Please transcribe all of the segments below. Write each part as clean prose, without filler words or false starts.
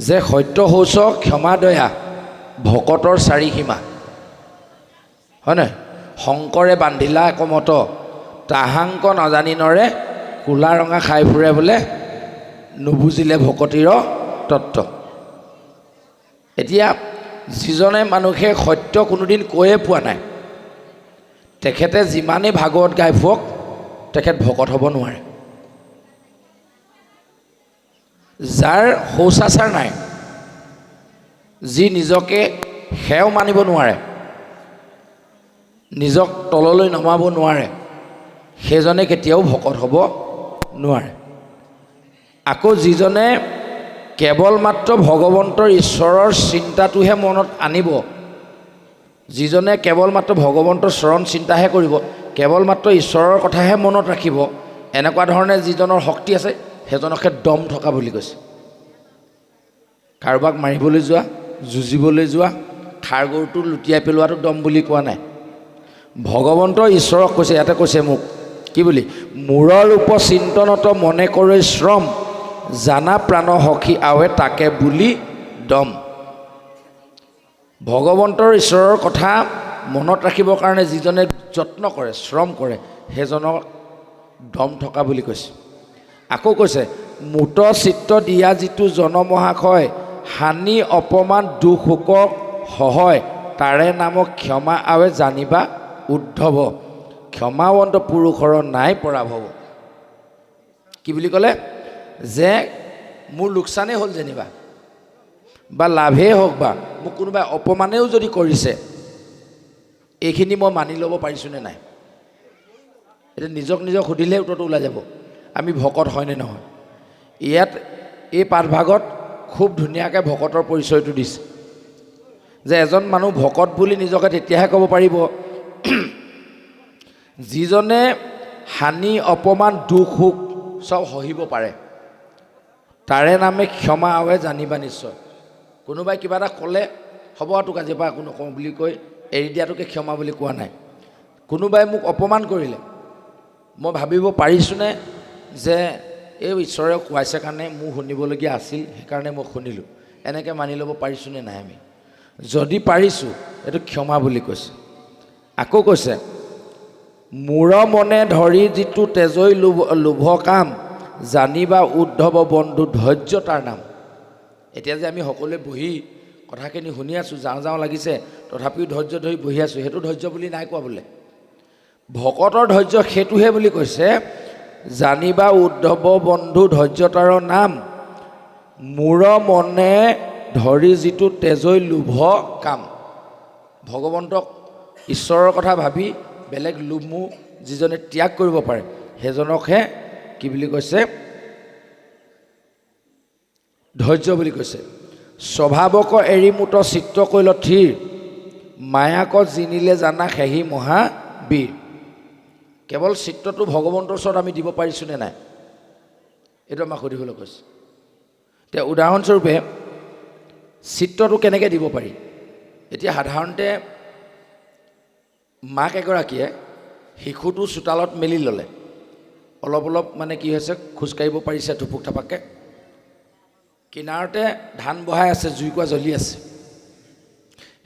যে সত্য শৌচ ক্ষমা দয়া ভকতৰ চাৰিসীমা হয়নে শংকৰে বান্ধিলা একমত তাহাংক নাজানিনৰে কোলা ৰঙা খাই ফুৰে বোলে নুবুজিলে ভকতিৰ তত্ত্ব। এতিয়া যিজনে মানুহে সত্য কোনোদিন কৈয়ে পোৱা নাই তেখেতে যিমানেই ভাগৱত গাই ফুৰক তেখেত ভকত হ'ব নোৱাৰে। যাৰ শৌচাচাৰ নাই যি নিজকে সেও মানিব নোৱাৰে নিজক তললৈ নমাব নোৱাৰে সেইজনে কেতিয়াও ভকত হ'ব নোৱাৰে। আকৌ যিজনে কেৱল মাত্ৰ ভগৱন্তৰ ঈশ্বৰৰ চিন্তাটোহে মনত আনিব যিজনে কেৱল মাত্ৰ ভগৱন্তৰ চৰণ চিন্তাহে কৰিব কেৱল মাত্ৰ ঈশ্বৰৰ কথাহে মনত ৰাখিব এনেকুৱা ধৰণে যিজনৰ শক্তি আছে সেইজনকে দম থকা বুলি কৈছে। কাৰোবাক মাৰিবলৈ যোৱা যুঁজিবলৈ যোৱা খাৰগৰুটো লুটিয়াই পেলোৱাটো দম বুলি কোৱা নাই। ভগৱন্তৰ ঈশ্বৰক কৈছে ইয়াতে কৈছে মোক কি বুলি মূৰৰ উপচিন্তনত মনে কৰে শ্ৰম জানা প্ৰাণ সখী আৱে তাকে বুলি দম। ভগৱন্তৰ ঈশ্বৰৰ কথা মনত ৰাখিবৰ কাৰণে যিজনে যত্ন কৰে শ্ৰম কৰে সেইজনক দম থকা বুলি কৈছে। আকৌ কৈছে মূত চিত্ত দিয়া যিটো জনমহাশয় হানি অপমান দুখ শোকক সহয় তাৰে নামক ক্ষমা আৱে জানিবা উদ্ধৱ ক্ষমাৱন্ত পুৰুষৰ নাই পৰাভৱ। কি বুলি ক'লে যে মোৰ লোকচানেই হ'ল যেনিবা বা লাভেই হওক বা মোক কোনোবাই অপমানেও যদি কৰিছে এইখিনি মই মানি ল'ব পাৰিছোঁনে নাই। এতিয়া নিজক সুধিলেহে উত্তৰটো ওলাই যাব আমি ভকত হয়নে নহয়। ইয়াত এই পাঠভাগত খুব ধুনীয়াকৈ ভকতৰ পৰিচয়টো দিছে যে এজন মানুহ ভকত বুলি নিজকে তেতিয়াহে ক'ব পাৰিব যিজনে হানি অপমান দুখ সুখ চব সহিব পাৰে তাৰে নামে ক্ষমা আৱে জানিবা নিশ্চয়। কোনোবাই কিবা এটা ক'লে হ'ব তোক আজিৰ পৰা একো নকওঁ বুলি কৈ এৰি দিয়াটোকে ক্ষমা বুলি কোৱা নাই। কোনোবাই মোক অপমান কৰিলে মই ভাবিব পাৰিছোঁনে যে এই ঈশ্বৰে কোৱাইছে কাৰণে মোৰ শুনিবলগীয়া আছিল সেইকাৰণে মই শুনিলোঁ এনেকৈ মানি ল'ব পাৰিছোঁনে নাই। আমি যদি পাৰিছোঁ এইটো ক্ষমা বুলি কৈছে। আকৌ কৈছে মূৰ মনে ধৰি যিটো তেজৈ লোভ কাম জানিবা উদ্ধৱ বন্ধু ধৈৰ্য তাৰ নাম। এতিয়া যে আমি সকলোৱে বহি কথাখিনি শুনি আছোঁ যাওঁ লাগিছে তথাপিও ধৈৰ্য ধৰি বহি আছোঁ সেইটো ধৈৰ্য বুলি নাই কোৱা বোলে। ভকতৰ ধৈৰ্য সেইটোহে বুলি কৈছে জানিবা উদ্ধৱ বন্ধু ধৈৰ্য তাৰ নাম মূৰ মনে ধৰি যিটো তেজৈ লোভ কাম। ভগৱন্তক ঈশ্বৰৰ কথা ভাবি বেলেগ লোভমোহ যিজনে ত্যাগ কৰিব পাৰে সেইজনকহে কি বুলি কৈছে ধৈৰ্য বুলি কৈছে। স্বভাৱক এৰি মুত চিত্ৰ কৈল থিৰ মায়াক জিনিলে জানা সেহি মহাবীৰ। কেৱল চিত্ৰটো ভগৱন্তৰ ওচৰত আমি দিব পাৰিছোঁনে নাই এইটো আমাক সুধিবলৈ কৈছে। এতিয়া উদাহৰণস্বৰূপে চিত্ৰটো কেনেকৈ দিব পাৰি। এতিয়া সাধাৰণতে মাক এগৰাকীয়ে শিশুটো চোতালত মেলি ল'লে অলপ মানে কি হৈছে খোজকাঢ়িব পাৰিছে ধুপুক থাপাককৈ কিনাৰতে ধান বহাই আছে জুইকুৰা জ্বলি আছে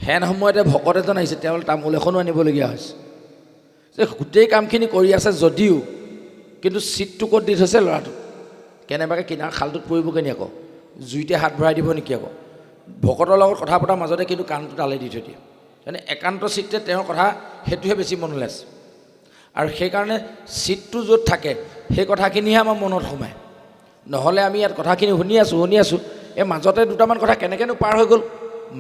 হেন সময়তে ভকত এজন আহিছে তেওঁ তামোল এখনো আনিবলগীয়া হৈছে যে গোটেই কামখিনি কৰি আছে যদিও কিন্তু চিটটো ক'ত দি থৈছে ল'ৰাটো কেনেবাকৈ কিনাৰ খালটোত পৰিবগৈ নি আকৌ জুইতে হাত ভৰাই দিব নেকি আকৌ ভকতৰ লগত কথা পতাৰ মাজতে কিন্তু কাণটো তালে দি থৈ দিয়ে মানে একান্ত চিত্তে তেওঁৰ কথা সেইটোহে বেছি মনলৈ আছে আৰু সেইকাৰণে চিটটো য'ত থাকে সেই কথাখিনিহে আমাৰ মনত সোমায়। নহ'লে আমি ইয়াত কথাখিনি শুনি আছোঁ এই মাজতে দুটামান কথা কেনেকৈনো পাৰ হৈ গ'ল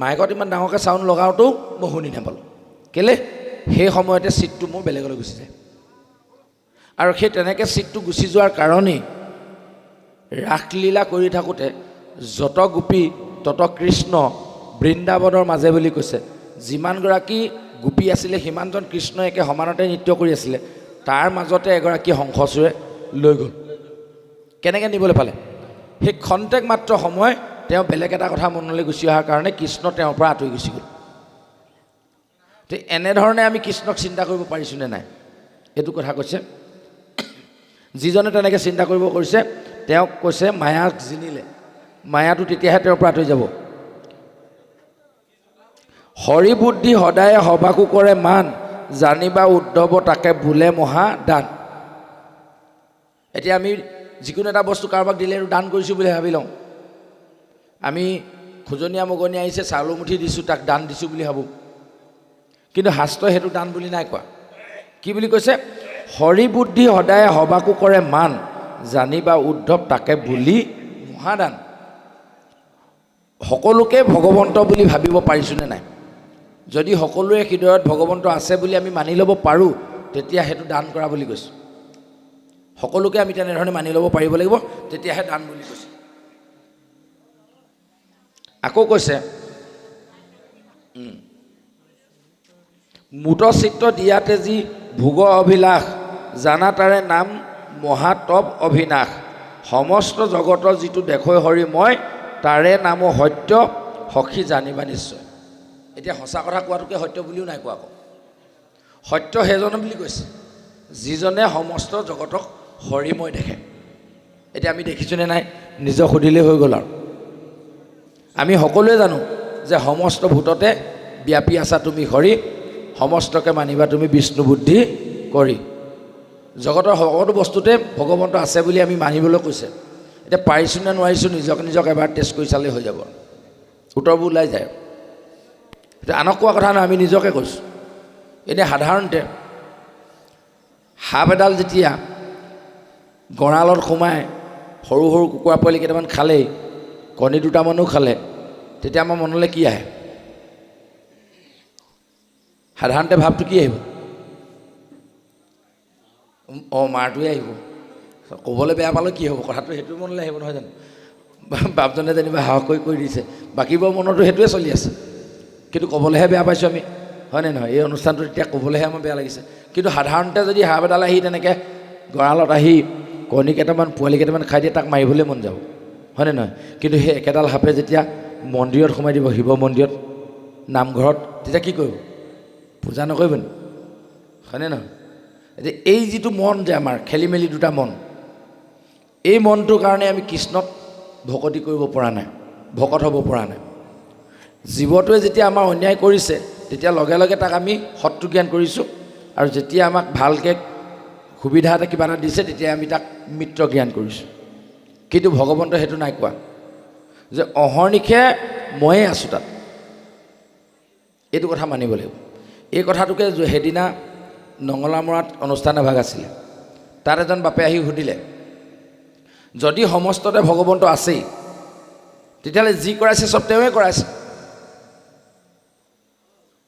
মাইকত ইমান ডাঙৰকৈ চাউণ্ড লগাওঁতেও মই শুনি নাপালোঁ কেলৈ সেই সময়তে চিটটো মোৰ বেলেগলৈ গুচি যায় আৰু সেই তেনেকৈ চিটটো গুচি যোৱাৰ কাৰণেই ৰাসলীলা কৰি থাকোঁতে যত গোপী তত কৃষ্ণ বৃন্দাবনৰ মাজে বুলি কৈছে যিমানগৰাকী গোপী আছিলে সিমানজন কৃষ্ণই একে সমানতে নৃত্য কৰি আছিলে তাৰ মাজতে এগৰাকী হংসচুৰে লৈ গ'ল। কেনেকৈ নিবলৈ পালে সেই খন্তেক মাত্ৰ সময় তেওঁ বেলেগ এটা কথা মনলৈ গুচি অহাৰ কাৰণে কৃষ্ণ তেওঁৰ পৰা আঁতৰি গুচি গ'ল। তো এনেধৰণে আমি কৃষ্ণক চিন্তা কৰিব পাৰিছোঁনে নাই এইটো কথা কৈছে। যিজনে তেনেকৈ চিন্তা কৰিব কৰিছে তেওঁক কৈছে মায়াক জিনিলে মায়াটো তেতিয়াহে তেওঁৰ পৰা আঁতৰি যাব। হৰি বুদ্ধি সদায়ে সবাকো কৰে মান, জানিবা উদ্ধৱ তাকে বোলে মহা দান। এতিয়া আমি যিকোনো এটা বস্তু কাৰোবাক দিলে আৰু দান কৰিছোঁ বুলি ভাবি লওঁ। আমি খোজনীয়া মগনীয়া আহিছে, চাউলৰ মুঠি দিছোঁ, তাক দান দিছোঁ বুলি ভাবোঁ। কিন্তু শাস্ত্ৰই সেইটো দান বুলি নাই কোৱা। কি বুলি কৈছে? হৰি বুদ্ধি সদায়ে সবাকো কৰে মান, জানিবা উদ্ধৱ তাকে বুলি মহাদান। সকলোকে ভগৱন্ত বুলি ভাবিব পাৰিছোঁনে নাই? যদি সকলোৰে হৃদয়ত ভগৱন্ত আছে বুলি আমি মানি ল'ব পাৰোঁ, তেতিয়া সেইটো দান কৰা বুলি কৈছোঁ। সকলোকে আমি তেনেধৰণে মানি ল'ব পাৰিব লাগিব, তেতিয়াহে দান বুলি কৈছে। আকৌ কৈছে, মূত চিত্ত দিয়াতে যি ভোগ অভিলাষ, জানা তাৰে নাম মহাতপ অভিনাশ। সমস্ত জগতৰ যিটো দেখৈ হৰি মই, তাৰে নামো সত্য সখী জানিবা নিশ্চয়। এতিয়া সঁচা কথা কোৱাটোকে সত্য বুলিও নাই কোৱা। আকৌ সত্য সেইজন বুলি কৈছে যিজনে সমস্ত জগতক হৰিময় দেখে। এতিয়া আমি দেখিছোঁনে নাই? নিজক সুধিলেই হৈ গ'ল। আৰু আমি সকলোৱে জানো যে সমস্ত ভূততে ব্যাপী আছা তুমি হৰি, সমস্তকে মানিবা তুমি বিষ্ণু বুদ্ধি কৰি। জগতৰ সকলো বস্তুতে ভগৱন্ত আছে বুলি আমি মানিবলৈ কৈছে। এতিয়া পাৰিছোঁ নে নোৱাৰিছোঁ নিজক এবাৰ টেষ্ট কৰি চালেই হৈ যাব, উত্তৰবোৰ ওলাই যায়। এতিয়া আনক কোৱা কথা নহয়, আমি নিজকে কৈছোঁ। এতিয়া সাধাৰণতে সাপ এডাল যেতিয়া গঁৰালত সোমাই সৰু সৰু কুকুৰা পোৱালি কেইটামান খালেই, কণী দুটামানো খালে, তেতিয়া আমাৰ মনলৈ কি আহে? সাধাৰণতে ভাৱটো কি আহিব? অঁ, মাৰটোৱে আহিব। ক'বলৈ বেয়া পালে কি হ'ব? কথাটো সেইটো মনলৈ আহিব নহয় জানো? বাপজনে যেনিবা সাহস কৰি দিছে, বাকীবোৰৰ মনতো সেইটোৱে চলি আছে, কিন্তু ক'বলৈহে বেয়া পাইছোঁ আমি, হয়নে নহয়? এই অনুষ্ঠানটো এতিয়া ক'বলৈহে আমাৰ বেয়া লাগিছে। কিন্তু সাধাৰণতে যদি সাপ এডাল আহি তেনেকৈ গঁৰালত আহি কণী কেইটামান পোৱালি কেইটামান খাই দিয়ে, তাক মাৰিবলৈ মন যাব, হয়নে নহয়? কিন্তু সেই একেডাল সাপে যেতিয়া মন্দিৰত সোমাই দিব, শিৱ মন্দিৰত, নামঘৰত, তেতিয়া কি কৰিব? পূজা নকৰিব নি? হয়নে নহয়? এতিয়া এই যিটো মন যে আমাৰ খেলি মেলি দুটা মন, এই মনটোৰ কাৰণে আমি কৃষ্ণক ভকতি কৰিব পৰা নাই, ভকত হ'ব পৰা নাই। জীৱটোৱে যেতিয়া আমাৰ অন্যায় কৰিছে, তেতিয়া লগে লগে তাক আমি শত্ৰু জ্ঞান কৰিছোঁ, আৰু যেতিয়া আমাক ভালকৈ সুবিধা এটা কিবা এটা দিছে, তেতিয়া আমি তাক মিত্ৰ জ্ঞান কৰিছোঁ। কিন্তু ভগৱন্তই সেইটো নাই কোৱা যে অহৰ্নিশে ময়ে আছোঁ তাত। এইটো কথা মানিব লাগিব। এই কথাটোকে সেইদিনা নঙলামৰাত অনুষ্ঠান এভাগ আছিলে, তাত এজন বাপে আহি সুধিলে, যদি সমস্ততে ভগৱন্ত আছেই, তেতিয়াহ'লে যি কৰাইছে চব তেওঁৱে কৰাইছে।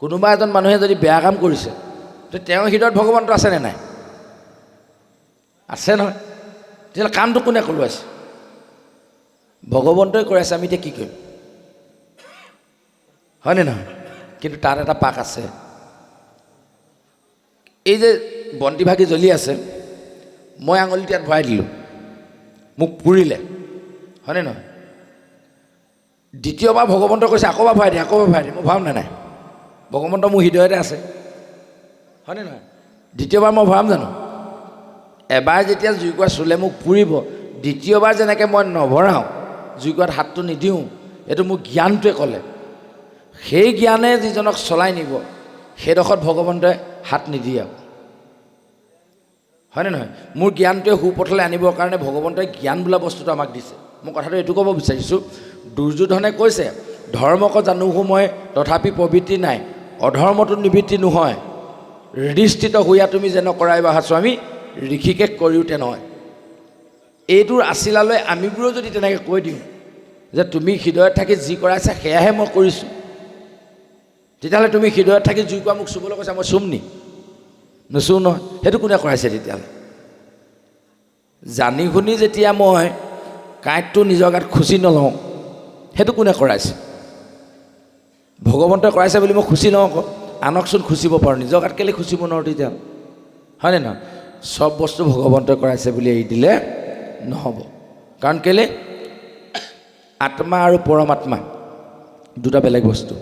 কোনোবা এজন মানুহে যদি বেয়া কাম কৰিছে, তেওঁৰ হৃদয়ত ভগৱন্ত আছেনে নাই? আছে নহয়। তেতিয়াহ'লে কামটো কোনে কৰোৱাইছে? ভগৱন্তই কৰাইছে। আমি এতিয়া কি কৰিম? হয়নে নহয়? কিন্তু তাত এটা পাক আছে। এই যে বন্তিভাগি জ্বলি আছে, মই আঙুলিটো ইয়াত ভৰাই দিলোঁ, মোক পুৰিলে, হয়নে নহয়? দ্বিতীয়বাৰ ভগৱন্তই কৈছে আকৌ ভৰাই দিয়ে, আকৌ ভৰাই দিয়ে। মই ভৰাম নে নাই? ভগৱন্ত মোৰ হৃদয়তে আছে, হয়নে নহয়? দ্বিতীয়বাৰ মই ভৰাম জানো? এবাৰ যেতিয়া জুইকুৰা চুলে মোক পুৰিব, দ্বিতীয়বাৰ যেনেকৈ মই নভৰাওঁ, জুইকুৰাত হাতটো নিদিওঁ, এইটো মোৰ জ্ঞানটোৱে ক'লে। সেই জ্ঞানে যিজনক চলাই নিব, সেইডোখৰত ভগৱন্তই হাত নিদিয়ে, হয়নে নহয়? মোৰ জ্ঞানটোৱে সুপথলৈ আনিবৰ কাৰণে ভগৱন্তই জ্ঞান বোলা বস্তুটো আমাক দিছে। মই কথাটো এইটো ক'ব বিচাৰিছোঁ, দুৰ্যোধনে কৈছে, ধৰ্মক জানোহো মই তথাপি প্ৰবৃত্তি নাই, অধৰ্মটো নিবৃত্তি নহয়, হৃদিস্থিত হোৱা তুমি যেন কৰাইবা স্বামী, ঋষিকেশ কৰিওতে নহয়। এইটোৰ আছিলালৈ আমিবোৰেও যদি তেনেকৈ কৈ দিওঁ যে তুমি হৃদয়ত থাকি যি কৰাইছা সেয়াহে মই কৰিছোঁ, তেতিয়াহ'লে তুমি হৃদয়ত থাকি জুইকুৰা মোক চুবলৈ কৈছা, মই চুম নি? নুচুম নহয়। সেইটো কোনে কৰাইছে তেতিয়াহ'লে? জানি শুনি যেতিয়া মই কাঁইটটো নিজৰ গাত খুচি নলওঁ, সেইটো কোনে কৰাইছে? ভগৱন্তই কৰাইছে বুলি মই খুচি লওঁ আকৌ, আনকচোন খুচিব পাৰোঁ, নিজৰ গাত কেলৈ খুচিব নোৱাৰোঁ তেতিয়া? হয়নে নহয়? চব বস্তু ভগৱন্তই কৰাইছে বুলি এৰি দিলে নহ'ব। কাৰণ কেলৈ? আত্মা আৰু পৰমাত্মা দুটা বেলেগ বস্তু।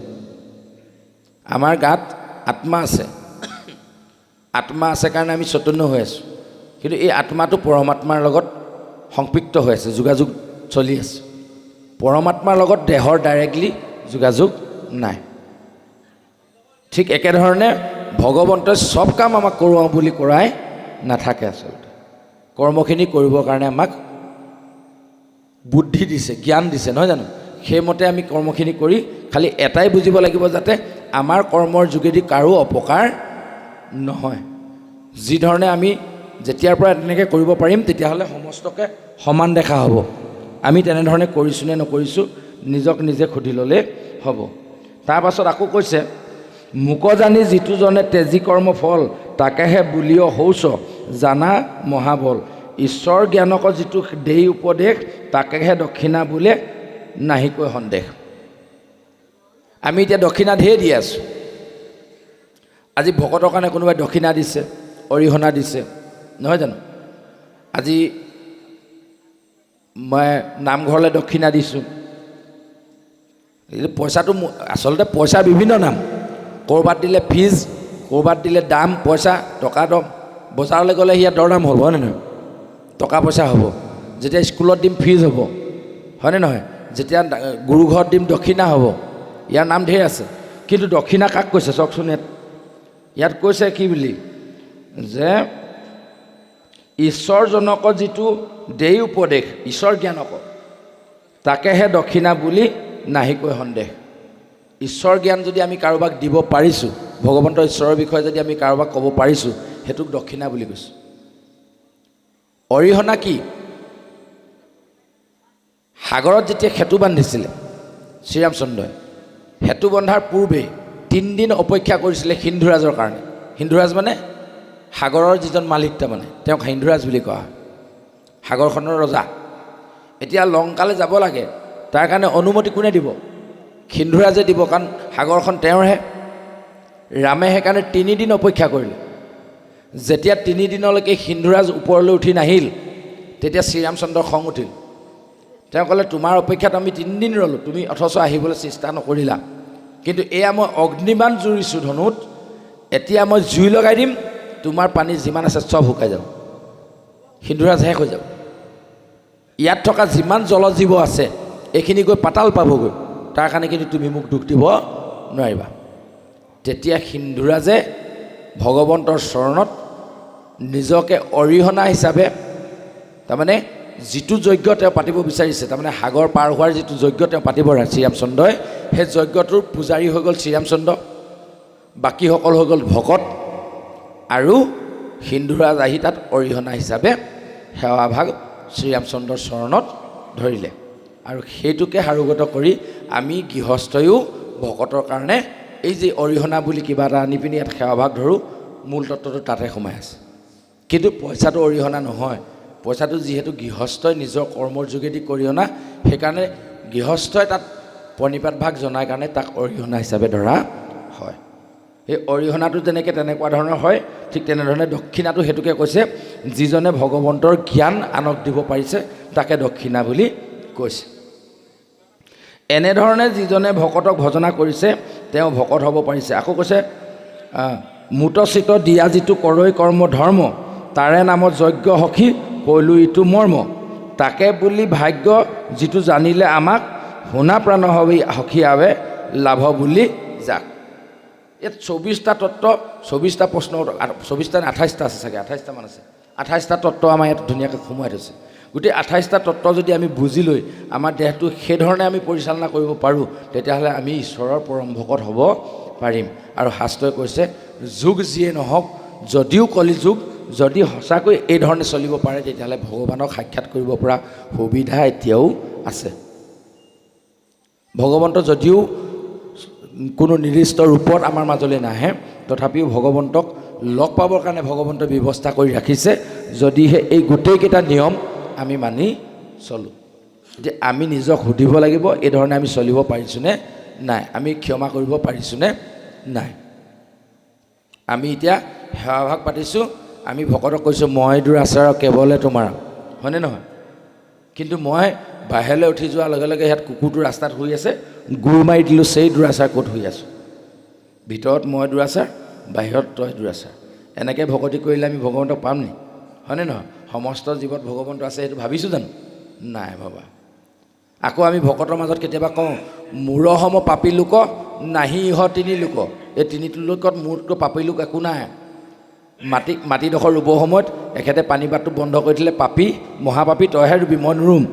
আমাৰ গাত আত্মা আছে, আত্মা আছে কাৰণে আমি চৈতন্য হৈ আছোঁ, কিন্তু এই আত্মাটো পৰমাত্মাৰ লগত সংপৃক্ত হৈ আছে, যোগাযোগ চলি আছে। পৰমাত্মাৰ লগত দেহৰ ডাইৰেক্টলি যোগাযোগ নাই। ঠিক একেধৰণে ভগৱন্তই চব কাম আমাক কৰোৱাওঁ বুলি কৰাই নাথাকে। আচলতে কৰ্মখিনি কৰিবৰ কাৰণে আমাক বুদ্ধি দিছে, জ্ঞান দিছে, নহয় জানো? সেইমতে আমি কৰ্মখিনি কৰি খালি এটাই বুজিব লাগিব, যাতে আমাৰ কৰ্মৰ যোগেদি কাৰো অপকাৰ নহয়। যিধৰণে আমি যেতিয়াৰ পৰা তেনেকৈ কৰিব পাৰিম, তেতিয়াহ'লে সমস্তকে সমান দেখা হ'ব। আমি তেনেধৰণে কৰিছোঁ নে নকৰিছোঁ নিজক নিজে সুধি ল'লে হ'ব। তাৰপাছত আকৌ কৈছে, মোক জানি যিটো জনে তেজী কৰ্ম ফল, তাকেহে বুলিও শৌচ জানা মহাবল। ঈশ্বৰ জ্ঞানক যিটো দেই উপদেশ, তাকেহে দক্ষিণা বোলে নাহিকৈ সন্দেহ। আমি এতিয়া দক্ষিণা ঢেৰ দি আছোঁ। আজি ভকতৰ কাৰণে কোনোবাই দক্ষিণা দিছে, অৰিহণা দিছে, নহয় জানো? আজি মই নামঘৰলৈ দক্ষিণা দিছোঁ। পইচাটো আচলতে পইচাৰ বিভিন্ন নাম। ক'ৰবাত দিলে ফিজ, ক'ৰবাত দিলে দাম, পইচা, টকা দম। বজাৰলৈ গ'লে ইয়াত দৰদাম হ'ব, হয়নে নহয়? টকা পইচা হ'ব। যেতিয়া স্কুলত দিম ফিজ হ'ব, হয়নে নহয়? যেতিয়া গুৰু ঘৰত দিম দক্ষিণা হ'ব। ইয়াৰ নাম ঢেৰ আছে। কিন্তু দক্ষিণা কাক কৈছে চাওকচোন। ইয়াত কৈছে কি বুলি, যে ঈশ্বৰজনক যিটো দেই উপদেশ, ঈশ্বৰ জ্ঞানক, তাকেহে দক্ষিণা বুলি নাহিকৈ সন্দেহ। ঈশ্বৰ জ্ঞান যদি আমি কাৰোবাক দিব পাৰিছোঁ, ভগৱন্তৰ ঈশ্বৰৰ বিষয়ে যদি আমি কাৰোবাক ক'ব পাৰিছোঁ, সেইটোক দক্ষিণা বুলি কৈছোঁ। অৰিহণা কি? সাগৰত যেতিয়া সেতু বান্ধিছিলে শ্ৰীৰামচন্দ্ৰই, সেতু বন্ধাৰ পূৰ্বেই 3 দিন অপেক্ষা কৰিছিলে সিন্ধুৰাজৰ কাৰণে। সিন্ধুৰাজ মানে সাগৰৰ যিজন মালিক, তাৰমানে তেওঁক সিন্ধুৰাজ বুলি কোৱা হয়, সাগৰখনৰ ৰজা। এতিয়া লংকালৈ যাব লাগে, তাৰ কাৰণে অনুমতি কোনে দিব? সিন্ধুৰাজে দিব, কাৰণ সাগৰখন তেওঁৰহে। ৰামে সেইকাৰণে 3 দিন অপেক্ষা কৰিলে। যেতিয়া 3 দিনলৈকে সিন্ধুৰাজ ওপৰলৈ উঠি নাহিল, তেতিয়া শ্ৰীৰামচন্দ্ৰৰ খং উঠিল। তেওঁ ক'লে, তোমাৰ অপেক্ষাত আমি 3 দিন ৰ'লোঁ, তুমি অথচ আহিবলৈ চেষ্টা নকৰিলা। কিন্তু এয়া মই অগ্নিবাণ জুৰিছোঁ ধনুত, এতিয়া মই জুই লগাই দিম, তোমাৰ পানী যিমান আছে চব শুকাই যাব, সিন্ধুৰাজ শেষ হৈ যাব। ইয়াত থকা যিমান জলজীৱ আছে এইখিনি গৈ পাতাল পাবগৈ, তাৰ কাৰণে কিন্তু তুমি মোক দুখ দিব নোৱাৰিবা। তেতিয়া সিন্ধুৰাজে ভগৱন্তৰ চৰণত নিজকে অৰিহণা হিচাপে, তাৰমানে যিটো যজ্ঞ তেওঁ পাতিব বিচাৰিছে, তাৰমানে সাগৰ পাৰ হোৱাৰ যিটো যজ্ঞ তেওঁ পাতিব শ্ৰীৰামচন্দ্ৰই, সেই যজ্ঞটোৰ পূজাৰী হৈ গ'ল শ্ৰীৰামচন্দ্ৰ, বাকীসকল হৈ গ'ল ভকত, আৰু সিন্ধুৰাজ আহি তাত অৰিহণা হিচাপে সেৱাভাগ শ্ৰীৰামচন্দ্ৰৰ চৰণত ধৰিলে। আৰু সেইটোকে সাৰোগত কৰি আমি গৃহস্থয়ো ভকতৰ কাৰণে এই যে অৰিহণা বুলি কিবা এটা আনি পিনি ইয়াত সেৱাভাগ ধৰোঁ, মূল তত্ত্বটো তাতে সোমাই আছে। কিন্তু পইচাটো অৰিহণা নহয়। পইচাটো যিহেতু গৃহস্থই নিজৰ কৰ্মৰ যোগেদি কৰি অনা, সেইকাৰণে গৃহস্থই তাত প্ৰণিপাত ভাগ জনাৰ কাৰণে তাক অৰিহণা হিচাপে ধৰা হয়। এই অৰিহণাটো যেনেকৈ তেনেকুৱা ধৰণৰ হয়, ঠিক তেনেধৰণে দক্ষিণাটো সেইটোকে কৈছে, যিজনে ভগৱন্তৰ জ্ঞান আনক দিব পাৰিছে তাকে দক্ষিণা বুলি কৈছে। এনেধৰণে যিজনে ভকতক ভজনা কৰিছে তেওঁ ভকত হ'ব পাৰিছে। আকৌ কৈছে, মূতচিত দিয়া যিটো কৰৈ কৰ্ম ধৰ্ম, তাৰে নামত যজ্ঞ সখী কৈলো ইটো মৰ্ম। তাকে বুলি ভাগ্য যিটো জানিলে আমাক, শুনা প্ৰাণ হবি সখী আৱে লাভ বুলি যাক। ইয়াত 24টা তত্ত্ব, 24টা প্ৰশ্ন, 24টা 28টা আছে চাগে, 28টা মান আছে। 28টা তত্ত্ব আমাৰ ইয়াত ধুনীয়াকৈ সোমোৱাই থৈছে। গোটেই 28টা তত্ত্ব যদি আমি বুজি লৈ আমাৰ দেহটো সেইধৰণে আমি পৰিচালনা কৰিব পাৰোঁ, তেতিয়াহ'লে আমি ঈশ্বৰৰ পৰম ভকত হ'ব পাৰিম। আৰু শাস্ত্ৰই কৈছে, যুগ যিয়ে নহওক, যদিও কলি যুগ, যদি সঁচাকৈ এই ধৰণে চলিব পাৰে, তেতিয়াহ'লে ভগৱানক সাক্ষাৎ কৰিব পৰা সুবিধা এতিয়াও আছে। ভগৱন্ত যদিও কোনো নিৰ্দিষ্ট ৰূপত আমাৰ মাজলৈ নাহে, তথাপিও ভগৱন্তক লগ পাবৰ কাৰণে ভগৱন্তই ব্যৱস্থা কৰি ৰাখিছে, যদিহে এই গোটেইকেইটা নিয়ম আমি মানি চলোঁ। এতিয়া আমি নিজক সুধিব লাগিব, এই ধৰণে আমি চলিব পাৰিছোঁনে নাই, আমি ক্ষমা কৰিব পাৰিছোঁনে নাই। আমি এতিয়া সেৱাভাগ পাতিছোঁ, আমি ভকতক কৈছোঁ, মই দুৰাচাৰ কেৱলে তোমাৰ, হয়নে নহয়? কিন্তু মই বাহিৰলৈ উঠি যোৱাৰ লগে লগে ইয়াত কুকুৰটো ৰাস্তাত শুই আছে, গোৰ মাৰি দিলোঁ, সেই দুৰাচাৰ ক'ত শুই আছোঁ। ভিতৰত মই দুৰাচাৰ, বাহিৰত তই দুৰাচাৰ। এনেকৈ ভকতি কৰিলে আমি ভগৱন্তক পাম নি? হয়নে নহয়? সমস্ত জীৱত ভগৱন্ত আছে সেইটো ভাবিছোঁ জানো? নাই ভবা। আকৌ আমি ভকতৰ মাজত কেতিয়াবা কওঁ মূৰ সম পাপী লোক নাহি ইহ তিনি লোক, এই তিনিটো লোকত মূৰতকৈ পাপী লোক একো নাই। মাটিডোখৰ ৰুবৰ সময়ত এখেতে পানী বাটটো বন্ধ কৰি দিলে, পাপী মহাপাপী তইহে ৰুবি, মই নুৰুম,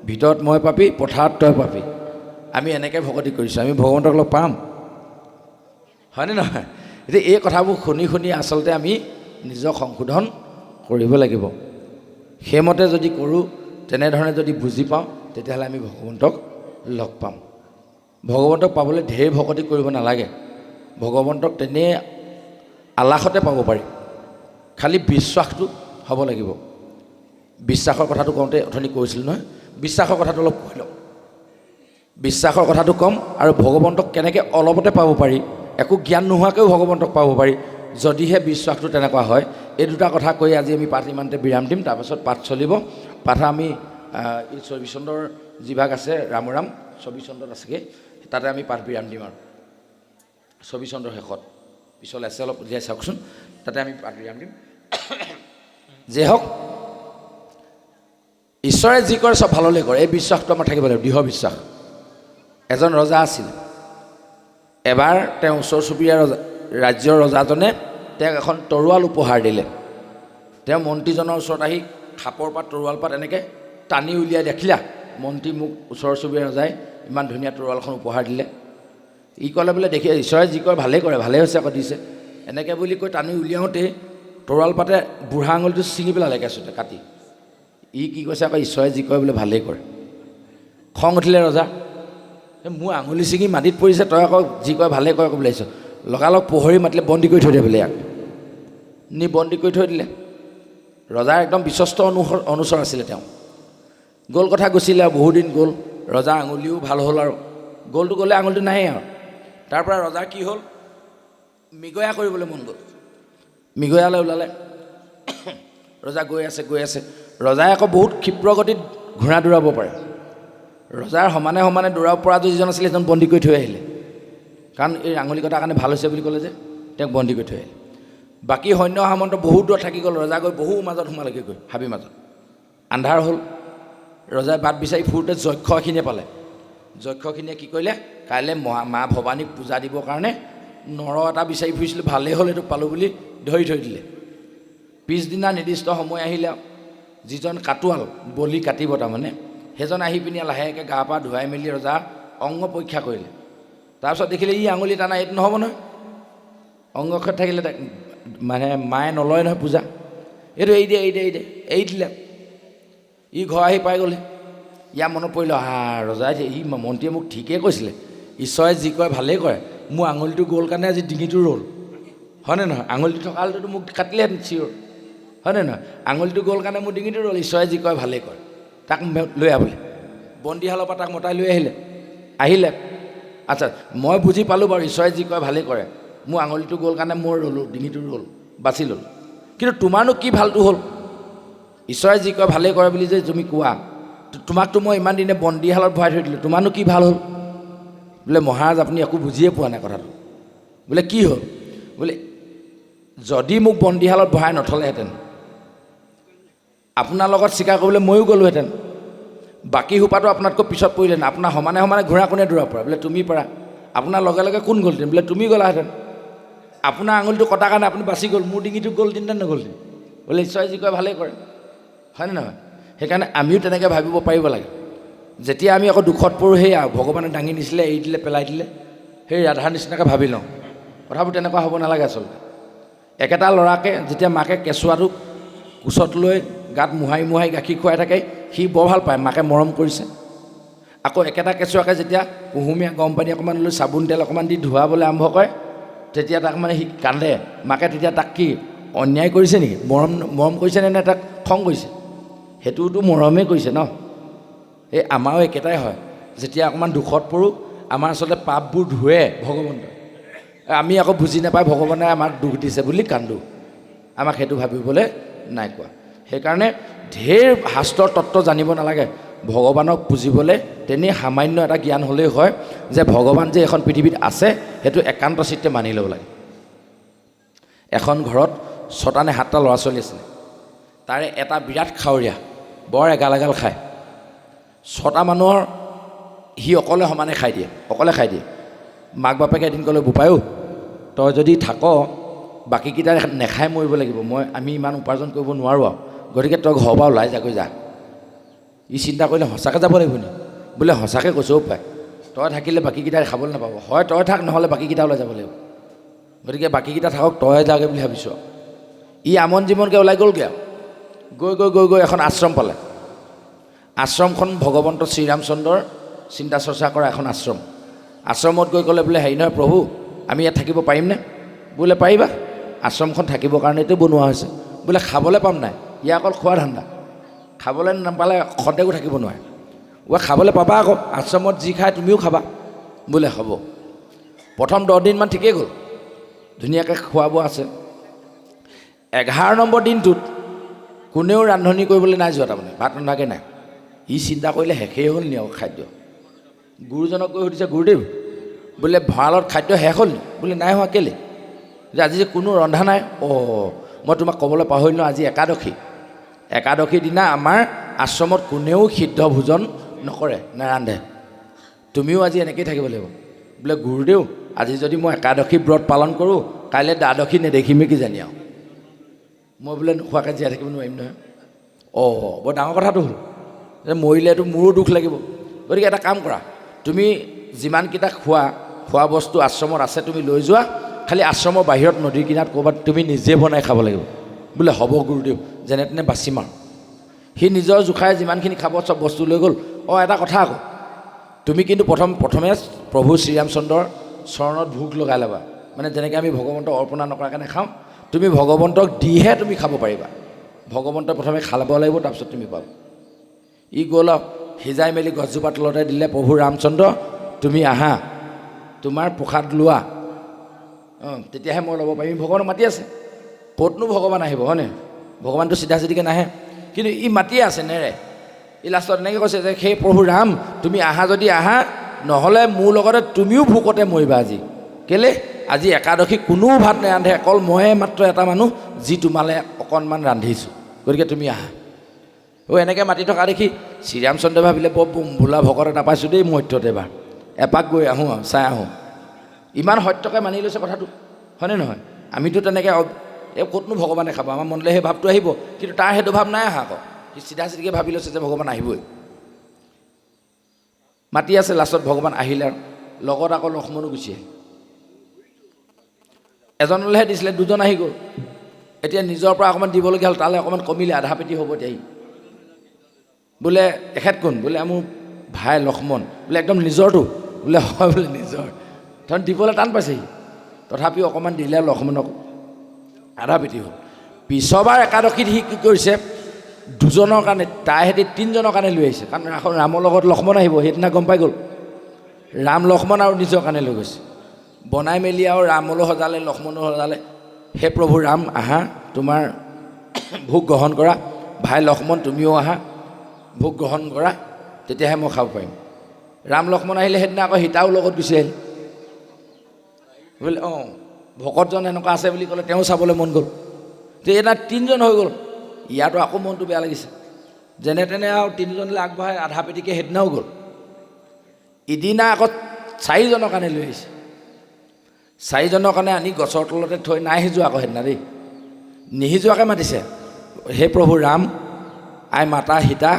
ভিতৰত মই পাপী পথাৰত তই পাপী। আমি এনেকৈ ভকতি কৰিছোঁ, আমি ভগৱন্তক লগ পাম হয়নে নহয়? এতিয়া এই কথাবোৰ শুনি শুনি আচলতে আমি নিজক সংশোধন কৰিব লাগিব। সেইমতে যদি কৰোঁ, তেনেধৰণে যদি বুজি পাওঁ, তেতিয়াহ'লে আমি ভগৱন্তক লগ পাম। ভগৱন্তক পাবলৈ ঢেৰ ভকতি কৰিব নালাগে, ভগৱন্তক তেনেই আলাসতে পাব পাৰি, খালি বিশ্বাসটো হ'ব লাগিব। বিশ্বাসৰ কথাটো কওঁতে অথনি কৈছিলোঁ নহয়, বিশ্বাসৰ কথাটো অলপ কৈ লওঁ। বিশ্বাসৰ কথাটো ক'ম আৰু ভগৱন্তক কেনেকৈ অলপতে পাব পাৰি, একো জ্ঞান নোহোৱাকৈও ভগৱন্তক পাব পাৰি যদিহে বিশ্বাসটো তেনেকুৱা হয়। এই দুটা কথা কৈ আজি আমি পাঠ ইমানতে বিৰাম দিম, তাৰপাছত পাঠ চলিব। পাঠ আমি এই 24 চন্দ্ৰৰ যিভাগ আছে ৰামৰাম 24 চন্দ্ৰত আছেগৈ, তাতে আমি পাঠ বিৰাম দিম আৰু 24 চন্দ্ৰৰ শেষত। পিছলৈ আছে অলপ উলিয়াই চাওকচোন, তাতে আমি পাঠ বিৰাম দিম। যে হওক, ঈশ্বৰে যি কৰে চব ভাললৈ কৰে, এই বিশ্বাসটো আমাৰ থাকিব লাগিব, দৃঢ় বিশ্বাস। এজন ৰজা আছিল, এবাৰ তেওঁ ওচৰ চুবুৰীয়া ৰাজ্যৰ ৰজাজনে তেওঁক এখন তৰোৱাল উপহাৰ দিলে। তেওঁ মন্ত্ৰীজনৰ ওচৰত আহি খাপৰ পাত তৰোৱাল পাত এনেকৈ টানি উলিয়াই দেখিলা, মন্ত্ৰী মোক ওচৰ চুবুৰীয়া ৰজাই ইমান ধুনীয়া তৰোৱালখন উপহাৰ দিলে। ই ক'লে বোলে দেখি ঈশ্বৰে যি কৰে ভালেই কৰে, ভালেই হৈছে আকৌ দিছে। এনেকৈ বুলি কৈ টানি উলিয়াওঁতেই তৰোৱাল পাতে বুঢ়া আঙুলিটো ছিঙি পেলালে কেঁচুতে কাটি। ই কি কৈছে আকৌ ঈশ্বৰে যি কৰে বোলে ভালেই কৰে। খং উঠিলে ৰজা, মোৰ আঙুলি ছিঙি মাটিত পৰিছে, তই আকৌ যি কয় ভালেই কৰে ক'বলৈ আহিছ। লগালগ পোহৰি মাতিলে, বন্দী কৰি থৈ দিয়ে বোলে, ইয়াক নি বন্দী কৰি থৈ দিলে। ৰজাৰ একদম বিশ্বস্ত অনুচৰ আছিলে তেওঁ। গ'ল কথা গুচিলে আৰু বহুদিন গ'ল, ৰজাৰ আঙুলিও ভাল হ'ল আৰু গ'লটো গ'লে আঙুলিটো নাহেই আৰু। তাৰপৰা ৰজাৰ কি হ'ল, মৃগয়া কৰিবলৈ মন গ'ল, মৃগয়ালৈ ওলালে। ৰজা গৈ আছে। ৰজাই আকৌ বহুত ক্ষীপ্ৰ গতিত ঘোঁৰা দৌৰাব পাৰে। ৰজাৰ সমানে সমানে দৌৰাব পৰা যিজন আছিলে সেইজন বন্দী কৰি থৈ আহিলে, কাৰণ এই আঙুলি কটাৰ কাৰণে ভাল হৈছে বুলি ক'লে যে, তেওঁক বন্দী কৰি থৈ আহিলে। বাকী সৈন্য সামন্ত বহুত দূৰত থাকি গ'ল, ৰজা গৈ বহু মাজত সোমালেগৈ, গৈ হাবিৰ মাজত। আন্ধাৰ হ'ল, ৰজাই বাট বিচাৰি ফুৰোঁতে যক্ষ এখিনিয়ে পালে। যক্ষখিনিয়ে কি কৰিলে, কাইলৈ মা ভৱানীক পূজা দিবৰ কাৰণে নৰ এটা বিচাৰি ফুৰিছিলোঁ, ভালেই হ'ল এইটো পালোঁ বুলি ধৰি থৈ দিলে। পিছদিনা নিৰ্দিষ্ট সময় আহিলে, যিজন কাটোৱাল বলি কাটিব তাৰমানে, সেইজন আহি পিনি লাহেকৈ গা পা ধুৱাই মেলি ৰজা অংগ পৰীক্ষা কৰিলে। তাৰপিছত দেখিলে ই আঙুলি টানা, এইটো নহ'ব নহয়, অংগক্ষত থাকিলে মানে মায়ে নলয় নহয় পূজা, এইটো এৰি দিয়ে। এৰি দিলে। ই ঘৰ আহি পাই গ'লে, ইয়াৰ মনত পৰিলে, ৰজাই ই মন্ত্ৰীয়ে মোক ঠিকেই কৈছিলে, ঈশ্বৰে যি কৰে ভালেই কৰে, মোৰ আঙুলিটো গ'ল কাৰণে আজি ডিঙিটো ৰ'ল, হয়নে নহয়? আঙুলিটো থকা হ'লেতো মোক কাটিলেহেঁতেন চিঞৰ, হয়নে নহয়? আঙুলিটো গ'ল কাৰণে মোৰ ডিঙিটো ৰ'ল, ঈশ্বৰে যি কৰে ভালেই কৰে, তাক লৈ আহ বোলে। বন্দীশালৰ পৰা তাক মতাই লৈ আহিলে। আচ্ছা, মই বুজি পালোঁ বাৰু, ঈশ্বৰে যি কৰে ভালেই কৰে, মোৰ আঙুলিটো গ'ল কাৰণে মোৰ ৰ'লোঁ, ডিঙিটো ৰ'ল, বাচি ল'লোঁ, কিন্তু তোমাৰনো কি ভালটো হ'ল? ঈশ্বৰে যি কৰে ভালেই কৰে বুলি যে তুমি কোৱা, তোমাকতো মই ইমান দিনে বন্দীশালত ভৰাই থৈ দিলোঁ, তোমাৰনো কি ভাল হ'ল? বোলে মহাৰাজ আপুনি একো বুজিয়ে পোৱা নাই কথাটো। বোলে কি হ'ল? বোলে যদি মোক বন্দীশালত ভৰাই নথলেহেঁতেন, আপোনাৰ লগত স্বীকাৰ কৰিবলৈ ময়ো গ'লোহেঁতেন, বাকী সোপাটো আপোনাতকৈ পিছত পৰিলেহেঁতেন, আপোনাৰ সমানে সমানে ঘোঁৰা কোনে দৌৰাব পৰা? বোলে তুমি পৰা। আপোনাৰ লগে লগে কোন গ'লহেঁতেন? বোলে তুমি গ'লাহেঁতেন। আপোনাৰ আঙুলিটো কটাৰ কাৰণে আপুনি বাচি গ'ল, মোৰ ডিঙিটো গ'লহেঁতেন নে নগ'লহেঁতেন? বোলে ঈশ্বৰে যি কৰে ভালেই কৰে, হয়নে নহয়? সেইকাৰণে আমিও তেনেকৈ ভাবিব পাৰিব লাগে। যেতিয়া আমি আকৌ দুখত পৰোঁ, সেয়া ভগৱানে দাঙি নিছিলে, এৰি দিলে, পেলাই দিলে, সেই ৰাধাৰ নিচিনাকৈ ভাবি লওঁ। কথাবোৰ তেনেকুৱা হ'ব নালাগে আচলতে। একেটা ল'ৰাকে যেতিয়া মাকে কেঁচুৱাটোক কোচত লৈ গাত মোহাৰি মোহাৰি গাখীৰ খুৱাই থাকে, সি বৰ ভাল পায়, মাকে মৰম কৰিছে। আকৌ একেটা কেঁচুৱাকে যেতিয়া কুহুমীয়া গৰম পানী অকণমান লৈ চাবোন তেল অকণমান দি ধুৱাবলৈ আৰম্ভ কৰে, তেতিয়া তাক মানে সি কান্দে। মাকে তেতিয়া তাক কি অন্যায় কৰিছে নেকি? মৰম কৰিছে নে তাক খং কৰিছে? সেইটোতো মৰমেই কৰিছে ন। এই আমাৰো একেটাই হয়, যেতিয়া অকণমান দুখত পৰোঁ, আমাৰ আচলতে পাপবোৰ ধুৱে ভগৱন্তই, আমি আকৌ বুজি নাপাই ভগৱানে আমাক দুখ দিছে বুলি কান্দোঁ। আমাক সেইটো ভাবিবলৈ নাই কোৱা। সেইকাৰণে ঢেৰ শাস্ত্ৰৰ তত্ত্ব জানিব নালাগে, ভগৱানক পুজিবলৈ তেনেই সামান্য এটা জ্ঞান হ'লেই হয় যে ভগৱান যে এখন পৃথিৱীত আছে, সেইটো একান্ত চিত্তে মানি ল'ব লাগে। এখন ঘৰত 6টা নে 7টা ল'ৰা ছোৱালী আছিলে, তাৰে এটা বিৰাট খাৱৰীয়া, বৰ এগাল এগাল খায়। 6টা মানুহৰ সি অকলে সমানে খাই দিয়ে, অকলে খাই দিয়ে। মাক বাপেকে এদিন ক'লে বোপাইও তই যদি থাক বাকীকেইটাই নেখাই মৰিব লাগিব, আমি ইমান উপাৰ্জন কৰিব নোৱাৰোঁ আৰু, গতিকে তই ঘৰৰ পৰা ওলাই যাগৈ যা। ই চিন্তা কৰিলে সঁচাকৈ যাব লাগিব নি? বোলে সঁচাকৈ কৈছোঁ পাই, তই থাকিলে বাকীকেইটাই খাবলৈ নাপাব, হয় তই থাক নহ'লে বাকীকেইটা ওলাই যাব লাগিব, গতিকে বাকীকেইটা থাকক তই যাগৈ বুলি ভাবিছোঁ। ই আমন জীৱনকৈ ওলাই গ'লগৈ আৰু গৈ গৈ গৈ গৈ এখন আশ্ৰম পালে। আশ্ৰমখন ভগৱন্ত শ্ৰীৰামচন্দ্ৰৰ চিন্তা চৰ্চা কৰা এখন আশ্ৰম। আশ্ৰমত গৈ ক'লে বোলে হেৰি নহয় প্ৰভু আমি ইয়াত থাকিব পাৰিমনে? বোলে পাৰিবা, আশ্ৰমখন থাকিবৰ কাৰণেতো বনোৱা হৈছে। বোলে খাবলৈ পাম নাই? ইয়াৰ অকল খোৱা ধান্দা, খাবলৈ নাপালে খন্তেকো থাকিব নোৱাৰে। খাবলৈ পাবা আকৌ, আশ্ৰমত যি খায় তুমিও খাবা। বোলে হ'ব। প্ৰথম 10 দিনমান ঠিকেই গ'ল, ধুনীয়াকৈ খোৱা বোৱা আছে। 11 নম্বৰ দিনটোত কোনেও ৰান্ধনি কৰিবলৈ নাই যোৱা, তাৰমানে ভাত ৰন্ধাকৈ নাই। ই চিন্তা কৰিলে শেষেই হ'ল নি আৰু খাদ্য। গুৰুজনক গৈ সুধিছে গুৰুদেৱ বোলে ভঁৰালত খাদ্য শেষ হ'ল নি? বোলে নাই হোৱা। কেলৈ? যে আজি যে কোনো ৰন্ধা নাই। মই তোমাক ক'বলৈ পাহৰিলোঁ, আজি একাদশী। একাদশীৰ দিনা আমাৰ আশ্ৰমত কোনেও সিদ্ধ ভোজন নকৰে, নাৰান্ধে। তুমিও আজি এনেকৈয়ে থাকিব লাগিব। বোলে গুৰুদেৱ আজি যদি মই একাদশী ব্ৰত পালন কৰোঁ কাইলৈ দ্বাদশী নেদেখিমেই কিজানি আৰু, মই বোলে নোখোৱাকৈ জীয়াই থাকিব নোৱাৰিম নহয়। বৰ ডাঙৰ কথাটো হ'ল যে মৰিলেতো মোৰো দুখ লাগিব। গতিকে এটা কাম কৰা, তুমি যিমানকেইটা খোৱা বস্তু আশ্ৰমত আছে তুমি লৈ যোৱা, খালি আশ্ৰমৰ বাহিৰত নদীৰ কিনাৰত ক'ৰবাত তুমি নিজে বনাই খাব লাগিব। বোলে হ'ব গুৰুদেৱ, যেনে তেনে বাচিম আৰু। সি নিজৰ জোখাৰে যিমানখিনি খাব চব বস্তু লৈ গ'ল। এটা কথা আকৌ, তুমি কিন্তু প্ৰথমে প্ৰভু শ্ৰীৰামচন্দ্ৰৰ চৰণত ভোগ লগাই ল'বা। মানে যেনেকৈ আমি ভগৱন্তক অৰ্পণা নকৰাকৈ নাখাওঁ, তুমি ভগৱন্তক দিহে তুমি খাব পাৰিবা। ভগৱন্তই প্ৰথমে খাব লাগিব, তাৰপিছত তুমি পাবা। ই গ'ল আৰু সিজাই মেলি গছজোপা তলতে দিলে, প্ৰভু ৰামচন্দ্ৰ তুমি আহা, তোমাৰ প্ৰসাদ লোৱা, তেতিয়াহে মই ল'ব পাৰিম। ভগৱানক মাতি আছে, ক'তনো ভগৱান আহিব হয়নে? ভগৱানটো চিধা চিধিকৈ নাহে, কিন্তু ই মাতিয়ে আছে নেৰে। ই লাষ্টত এনেকৈ কৈছে যে সেই প্ৰভু ৰাম তুমি আহা যদি আহা, নহ'লে মোৰ লগতে তুমিও ভোকতে মৰিবা আজি। কেলৈ? আজি একাদশী কোনো ভাত নেৰান্ধে, অকল ময়ে মাত্ৰ এটা মানুহ যি তোমালৈ অকণমান ৰান্ধিছোঁ, গতিকে তুমি আহা। এনেকৈ মাতি থকা দেখি শ্ৰীৰামচন্দ্ৰই ভাবিলে বৰ বোলা ভকত এটা পাইছোঁ দেই মধ্যত, এবাৰ এপাক গৈ আহোঁ আৰু চাই আহোঁ। ইমান সত্যকৈ মানি লৈছে কথাটো, হয়নে নহয়? আমিতো তেনেকৈ ক'তনো ভগৱানে খাব, আমাৰ মনলৈ সেই ভাৱটো আহিব, কিন্তু তাৰ সেইটো ভাৱ নাই আহা আকৌ। সি চিধা চিধিকৈ ভাবি লৈছে যে ভগৱান আহিবই। মাতি আছে, লাষ্টত ভগৱান আহিলে আৰু লগত আকৌ লক্ষ্মণো গুচি আহিল। এজনলৈহে দিছিলে, দুজন আহি গ'ল। এতিয়া নিজৰ পৰা অকণমান দিবলগীয়া হ'ল, তালৈ অকণমান কমিলে, আধা পেটি হ'ব এতিয়া। বোলে এখেত কোন? বোলে মোৰ ভাই লক্ষ্মণ। বোলে একদম নিজৰটো? বোলে হয় বোলে নিজৰ। ধৰক দিবলৈ টান পাইছেহি, তথাপিও অকণমান দিলে লক্ষ্মণক, আধা পেটি হ'ল। পিছৰবাৰ একাদশীত সি কি কৰিছে, দুজনৰ কাৰণে, তাই সেতি 3জনৰ কাৰণে লৈ আহিছে, কাৰণ ৰামৰ লগত লক্ষ্মণ আহিব, সেইদিনা গম পাই গ'ল। ৰাম লক্ষ্মণ আৰু নিজৰ কাৰণে লৈ গৈছে, বনাই মেলি আৰু ৰামলৈ সজালে, লক্ষ্মণো সজালে। হে প্ৰভু ৰাম আহা, তোমাৰ ভোগ গ্ৰহণ কৰা। ভাই লক্ষ্মণ তুমিও আহা, ভোগ গ্ৰহণ কৰা, তেতিয়াহে মই খাব পাৰিম। ৰাম লক্ষ্মণ আহিলে, সেইদিনা আকৌ সীতাও লগত গুচি আহিল। বোলে ভকতজন এনেকুৱা আছে বুলি ক'লে, তেওঁ চাবলৈ মন গ'ল। এতিয়া 3জন হৈ গ'ল। ইয়াতো আকৌ মনটো বেয়া লাগিছে, যেনে তেনে আৰু 3জনলৈ আগবঢ়াই আধা পেটিকৈ সেইদিনাও গ'ল। ইদিনা আকৌ 4জনৰ কাৰণে লৈ আহিছে। 4জনৰ কাৰণে আনি গছৰ তলতে থৈ, নাই সিজোৱা আকৌ সেইদিনা দেই, নিসিজোৱাকৈ মাতিছে। হে প্ৰভু ৰাম, আই মাতা সীতা,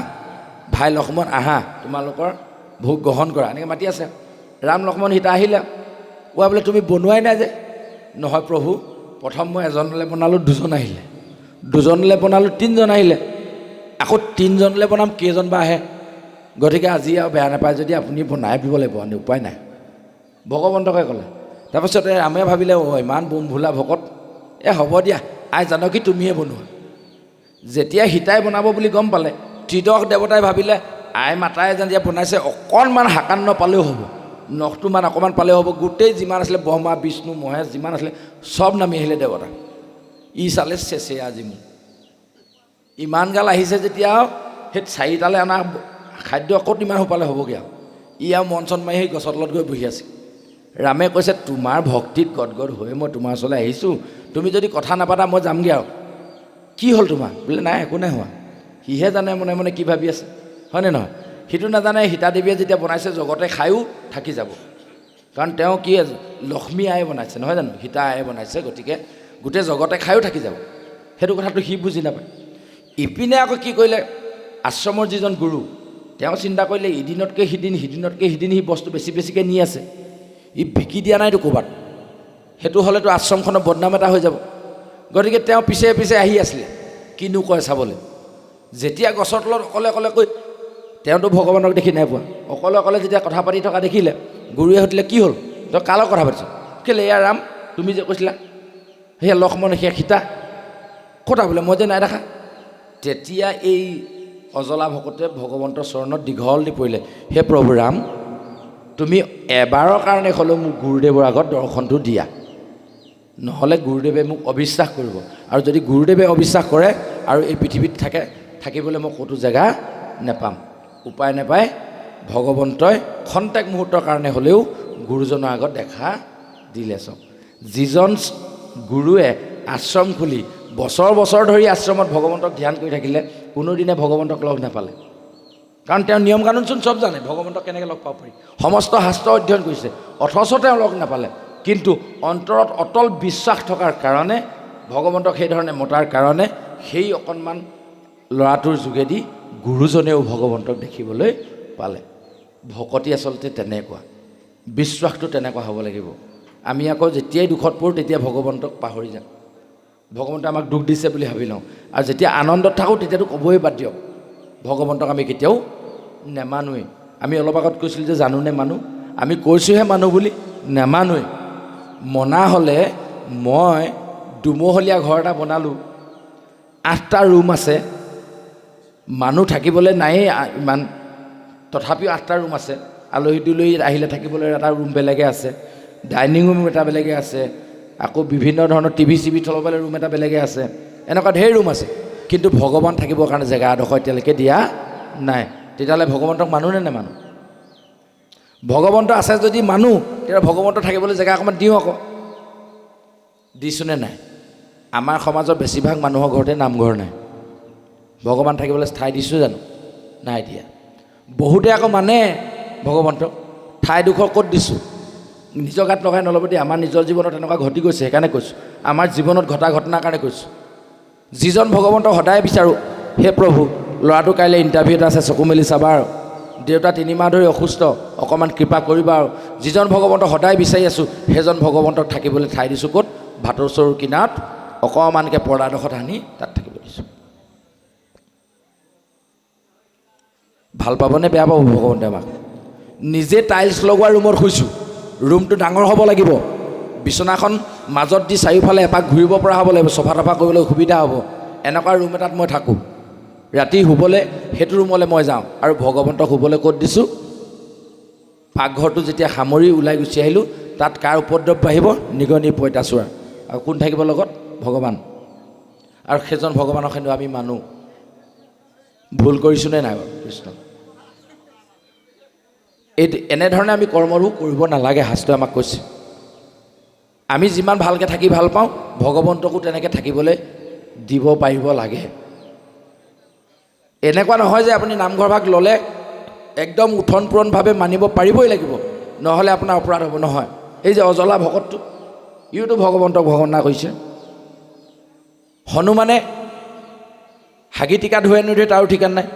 ভাই লক্ষ্মণ আহা, তোমালোকৰ ভোগ গ্ৰহণ কৰা, এনেকৈ মাতি আছে। ৰাম লক্ষ্মণ সীতা আহিলে। বোলে তুমি বনোৱাই নাই যে? নহয় প্ৰভু, প্ৰথম মই এজনলৈ বনালোঁ, 2জন আহিলে, 2জনলৈ বনালোঁ, 3জন আহিলে, আকৌ 3জনলৈ বনাম, কেইজন বা আহে? গতিকে আজি আৰু বেয়া নাপায় যদি আপুনি বনাই দিব লাগিব, উপায় নাই, ভগৱন্তকে ক'লে। তাৰপিছতে ৰামে ভাবিলে ইমান বোম ভোলা ভকত, হ'ব দিয়া, আই জানকী তুমিয়ে বনোৱা। যেতিয়া সীতাই বনাব বুলি গম পালে, ত্ৰিদশ দেৱতাই ভাবিলে আই মাতাই যেতিয়া বনাইছে, অকণমান হাকান্ন পালেও হ'ব, নখটোমান অকণমান পালেও হ'ব। গোটেই যিমান আছিলে ব্ৰহ্মা বিষ্ণু মহেশ যিমান আছিলে চব নামি আহিলে দেৱতা। ই চালে চেচে আজি মোৰ ইমান গাল আহিছে, যেতিয়া সেই 4টালৈ অনা খাদ্য ক'ত ইমান সোপালে হ'বগৈ আৰু। ই আৰু মন চন মাৰি সেই গছৰ তলত গৈ বহি আছে। ৰামে কৈছে তোমাৰ ভক্তিত গদগদ হৈ মই তোমাৰ ওচৰলৈ আহিছোঁ, তুমি যদি কথা নাপাতা মই যামগৈ আৰু। কি হ'ল তোমাৰ? বোলে নাই একো নাই হোৱা। সিহে জানে মনে মনে কি ভাবি আছে, হয়নে নহয়? সিটো নাজানে সীতা দেৱীয়ে যেতিয়া বনাইছে জগতে খায়ো থাকি যাব, কাৰণ তেওঁ কি লক্ষ্মী আয়ে বনাইছে নহয় জানো, সীতা আয়ে বনাইছে, গতিকে গোটেই জগতে খায়ো থাকি যাব, সেইটো কথাটো সি বুজি নাপায়। ইপিনে আকৌ কি কৰিলে, আশ্ৰমৰ যিজন গুৰু তেওঁ চিন্তা কৰিলে ইদিনতকৈ সিদিন সিদিনতকৈ সিদিন সি বস্তু বেছি বেছিকৈ নি আছে, ই বিকি দিয়া নাইতো ক'ৰবাত, সেইটো হ'লেতো আশ্ৰমখনৰ বদনাম এটা হৈ যাব। গতিকে তেওঁ পিছে পিছে আহি আছিলে কিনো কয় চাবলৈ। যেতিয়া গছৰ তলত অকলে অকলে কৈ, তেওঁতো ভগৱানক দেখি নাই পোৱা, অকলে অকলে যেতিয়া কথা পাতি থকা দেখিলে, গুৰুৱে সুধিলে কি হ'ল, তই কাৰ লগত কথা পাতিছ, কেলৈ এয়া ৰাম তুমি যে কৈছিলা, সেয়া লক্ষ্মণ সেয়া সীতা ক'তা বোলে মই যে নাই দেখা। তেতিয়া এই অজলা ভকতে ভগৱন্তৰ চৰণত দীঘল দি পৰিলে, হে প্ৰভু ৰাম, তুমি এবাৰৰ কাৰণে হ'লেও মোক গুৰুদেৱৰ আগত দৰ্শনটো দিয়া, নহ'লে গুৰুদেৱে মোক অবিশ্বাস কৰিব, আৰু যদি গুৰুদেৱে অবিশ্বাস কৰে আৰু এই পৃথিৱীত থাকিবলৈ মই ক'তো জেগা নেপাম। উপায় নাপায় ভগৱন্তই খন্তেক মুহূৰ্তৰ কাৰণে হ'লেও গুৰুজনৰ আগত দেখা দিলে। চব যিজন গুৰুৱে আশ্ৰম খুলি বছৰ বছৰ ধৰি আশ্ৰমত ভগৱন্তক ধ্যান কৰি থাকিলে, কোনোদিনে ভগৱন্তক লগ নাপালে, কাৰণ তেওঁ নিয়ম কানুনচোন চব জানে, ভগৱন্তক কেনেকৈ লগ পাব পাৰি, সমস্ত শাস্ত্ৰ অধ্যয়ন কৰিছে, অথচ তেওঁ লগ নাপালে। কিন্তু অন্তৰত অটল বিশ্বাস থকাৰ কাৰণে, ভগৱন্তক সেইধৰণে মতাৰ কাৰণে, সেই অকণমান ল'ৰাটোৰ যোগেদি গুৰুজনেও ভগৱন্তক দেখিবলৈ পালে। ভকতি আচলতে তেনেকুৱা, বিশ্বাসটো তেনেকুৱা হ'ব লাগিব। আমি আকৌ যেতিয়াই দুখত পৰোঁ তেতিয়া ভগৱন্তক পাহৰি যাওঁ, ভগৱন্তই আমাক দুখ দিছে বুলি ভাবি লওঁ, আৰু যেতিয়া আনন্দত থাকোঁ তেতিয়াতো ক'বই বাদ দিয়ক, ভগৱন্তক আমি কেতিয়াও নেমানোৱেই। আমি অলপ আগত কৈছিলোঁ যে জানোনে মানুহ, আমি কৈছোঁহে মানুহ বুলি, নেমানোৱেই। মনা হ'লে মই দুমহলীয়া ঘৰ এটা বনালোঁ, 8টা ৰুম আছে, মানুহ থাকিবলৈ নায়েই ইমান, তথাপিও 8টা ৰুম আছে, আলহী দুলহী আহিলে থাকিবলৈ এটা ৰুম বেলেগে আছে, ডাইনিং ৰুম এটা বেলেগে আছে, আকৌ বিভিন্ন ধৰণৰ টিভি চিভি থ'বলৈ ৰুম এটা বেলেগে আছে, এনেকুৱা ঢেৰ ৰুম আছে, কিন্তু ভগৱান থাকিবৰ কাৰণে জেগা এডোখৰ এতিয়ালৈকে দিয়া নাই। তেতিয়াহ'লে ভগৱন্তক মানুহ নে নেমানো? ভগৱন্ত আছে যদি মানুহ, তেতিয়া ভগৱন্ত থাকিবলৈ জেগা অকণমান দিওঁ আকৌ, দিছোঁনে নাই? আমাৰ সমাজৰ বেছিভাগ মানুহৰ ঘৰতে নামঘৰ নাই, ভগৱান থাকিবলৈ ঠাই দিছোঁ জানো? নাই দিয়া। বহুতে আকৌ মানে ভগৱন্তক, ঠাইডোখৰ ক'ত দিছোঁ, নিজৰ গাত লগাই নল'ব দেই, আমাৰ নিজৰ জীৱনত এনেকুৱা ঘটি গৈছে, সেইকাৰণে কৈছোঁ, আমাৰ জীৱনত ঘটা ঘটনাৰ কাৰণে কৈছোঁ। যিজন ভগৱন্তক সদায় বিচাৰোঁ, হে প্ৰভু ল'ৰাটো কাইলৈ ইণ্টাৰভিউ এটা আছে, চকু মেলি চাবা, আৰু দেউতা 3 মাহ ধৰি অসুস্থ, অকণমান কৃপা কৰিবা, আৰু যিজন ভগৱন্তক সদায় বিচাৰি আছোঁ, সেইজন ভগৱন্তক থাকিবলৈ ঠাই দিছোঁ ক'ত, ভাতৰ চৰুৰ কিনাৰত অকণমানকৈ পৰ্দাডোখৰত আনি তাত থাকিব দিছোঁ। ভাল পাবনে বেয়া পাব ভগৱন্তে আমাক? নিজে টাইলছ লগোৱা ৰুমত শুইছোঁ, ৰুমটো ডাঙৰ হ'ব লাগিব, বিচনাখন মাজত দি চাৰিওফালে এপাক ঘূৰিব পৰা হ'ব লাগিব, চফা তফা কৰিবলৈ সুবিধা হ'ব, এনেকুৱা ৰুম এটাত মই থাকোঁ। ৰাতি শুবলৈ সেইটো ৰুমলৈ মই যাওঁ, আৰু ভগৱন্তক শুবলৈ ক'ত দিছোঁ? পাকঘৰটো যেতিয়া সামৰি ওলাই গুচি আহিলোঁ, তাত কাৰ উপদ্ৰৱ বাঢ়িব? নিগনি পঁইতাচোৰা, আৰু কোন থাকিব লগত? ভগৱান। আৰু সেইজন ভগৱানক কিন্তু আমি মানো। ভুল কৰিছোঁনে নাই বাৰু কৃষ্ণ? এনেধৰণে আমি কৰ্মবোৰ কৰিব নালাগে, শাস্ত্ৰই আমাক কৈছে। আমি যিমান ভালকৈ থাকি ভাল পাওঁ, ভগৱন্তকো তেনেকৈ থাকিবলৈ দিব পাৰিব লাগে। এনেকুৱা নহয় যে আপুনি নামঘৰ ভাগ ল'লে একদম উঠন পূৰণভাৱে মানিব পাৰিবই লাগিব, নহ'লে আপোনাৰ অপৰাধ হ'ব। নহয়, এই যে অজলা ভকতটো, ইওতো ভগৱন্তক ভগৱনা কৰিছে। হনুমানে হাগি টিকা ধুৱে নুধুৱে তাৰো ঠিকান নাই,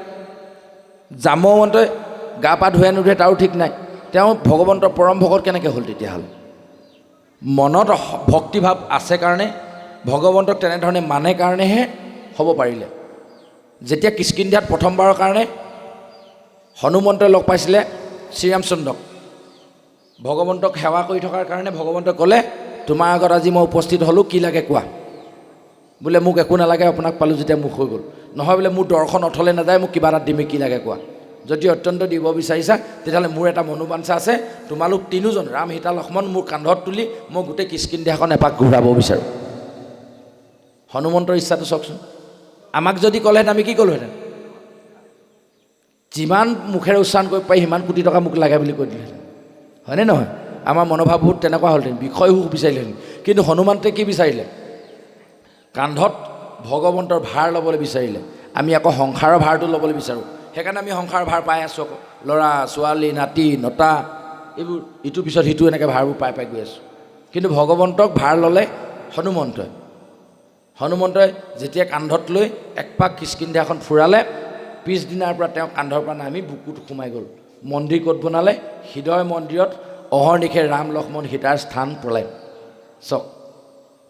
জামৱন্তে গা পা ধুৱে নুধুৱে তাৰো ঠিক নাই, তেওঁ ভগৱন্তৰ পৰম ভকত কেনেকৈ হ'ল? তেতিয়াহ'লে মনত ভক্তিভাৱ আছে কাৰণে, ভগৱন্তক তেনেধৰণে মানে কাৰণেহে হ'ব পাৰিলে। যেতিয়া কিষ্কিন্ধাত প্ৰথমবাৰৰ কাৰণে হনুমন্তই লগ পাইছিলে শ্ৰীৰামচন্দ্ৰক, ভগৱন্তক সেৱা কৰি থকাৰ কাৰণে ভগৱন্তই ক'লে, তোমাৰ আগত আজি মই উপস্থিত হ'লোঁ, কি লাগে কোৱা? বোলে মোক একো নালাগে, আপোনাক পালোঁ যেতিয়া মোক হৈ গ'ল। নহয় বোলে মোৰ দৰ্শন অথলে নাযায়, মোক কিবা এটা দিমে, কি লাগে কোৱা? যদি অত্যন্ত দিব বিচাৰিছা, তেতিয়াহ'লে মোৰ এটা মনোবাঞ্ছা আছে, তোমালোক 3জন ৰাম সীতা লক্ষ্মণ মোৰ কান্ধত তুলি মই গোটেই কিষ্কিন্ধাখন এপাক ঘূৰাব বিচাৰোঁ। হনুমন্তৰ ইচ্ছাটো চাওকচোন। আমাক যদি ক'লেহেঁতেন আমি কি ক'লোহেঁতেন? যিমান মুখেৰে উচ্চাৰণ কৰিব পাৰি সিমান কোটি টকা মোক লাগে বুলি কৈ দিলেহেঁতেন, হয়নে নহয়? আমাৰ মনোভাৱ বহুত তেনেকুৱা হ'লহেঁতেন, বিষয় সুখ বিচাৰিলেহেঁতেন। কিন্তু হনুমন্তে কি বিচাৰিলে? কান্ধত ভগৱন্তৰ ভাৰ ল'বলৈ বিচাৰিলে। আমি আকৌ সংসাৰৰ ভাৰটো ল'বলৈ বিচাৰোঁ, সেইকাৰণে আমি সংসাৰ ভাৰ পাই আছোঁ আকৌ ল'ৰা ছোৱালী নাতি নতা এইবোৰ ইটোৰ পিছত সিটো এনেকৈ ভাৰবোৰ পাই পাই গৈ আছোঁ কিন্তু ভগৱন্তক ভাৰ ল'লে হনুমন্তই যেতিয়া কান্ধত লৈ এক পাক কিষ্কিন্ধাখন ফুৰালে পিছদিনাৰ পৰা তেওঁ কান্ধৰ পৰা নামি বুকুত সোমাই গ'ল মন্দিৰ ক'ত বনালে হৃদয় মন্দিৰত অহৰ্নিশে ৰাম লক্ষ্মণ সীতাৰ স্থান প্ৰলয় চাওক